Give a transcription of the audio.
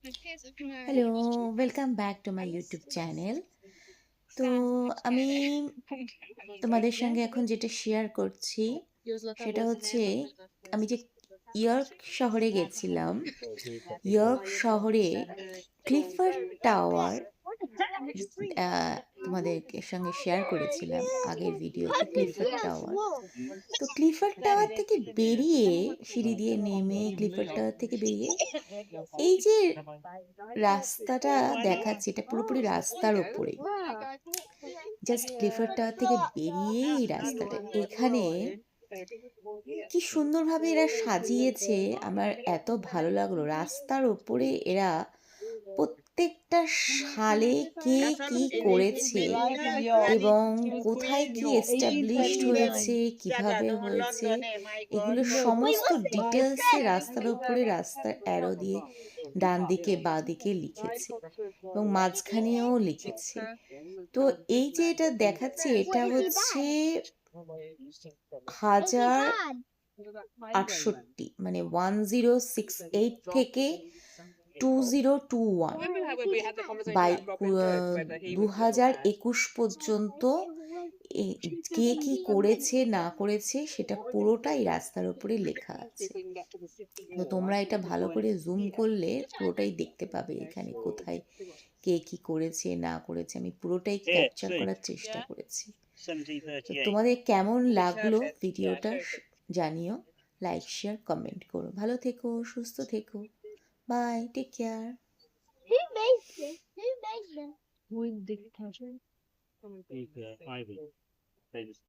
Hello, welcome back to my YouTube channel. তো আমি তোমাদের সঙ্গে এখন যেটা শেয়ার করছি সেটা হচ্ছে আমি যে ইয়র্ক শহরে গেছিলাম। ইয়র্ক শহরে ক্লিফোর্ড টাওয়ার তোমাদের সঙ্গে শেয়ার করেছিলাম আগের ভিডিওতে ক্লিফোর্ড টাওয়ার। তো ক্লিফোর্ড টাওয়ার থেকে বেরিয়ে সিঁড়ি দিয়ে নেমে ক্লিফোর্ড টাওয়ার থেকে বেরিয়ে এই যে রাস্তাটা দেখাচ্ছি এটা পুরোপুরি রাস্তার ওপরে, জাস্ট ক্লিফোর্ড টাওয়ার থেকে বেরিয়ে এই রাস্তাটা এখানে কি সুন্দরভাবে এরা সাজিয়েছে। আমার এত ভালো লাগলো, রাস্তার ওপরে এরা প্রত্যেকটা সালে কে কি করেছে এবং কোথায় কি এস্টাবলিশড হয়েছে, কিভাবে হয়েছে, এগুলো সমস্ত ডিটেলসে রাস্তার উপরে রাস্তার অ্যারো দিয়ে ডান দিকে বাঁ দিকে লিখেছে এবং মাঝখানেও লিখেছে। তো এই যে এটা দেখাচ্ছে এটা হচ্ছে 1068 মানে 1068 থেকে 2021 বাই 2021 পর্যন্ত কে কি করেছে না করেছে সেটা পুরোটাই রাস্তার উপরে লেখা আছে। তো তোমরা এটা ভালো করে জুম করলে পুরোটাই দেখতে পাবে এখানে কোথায় কে কি করেছে না করেছে। আমি পুরোটাই ক্যাপচার করার চেষ্টা করেছি। তো তোমাদের কেমন লাগলো ভিডিওটা জানিও, লাইক শেয়ার কমেন্ট করো। ভালো থেকো, সুস্থ থেকো, bye, take care. Who made this? Who made this?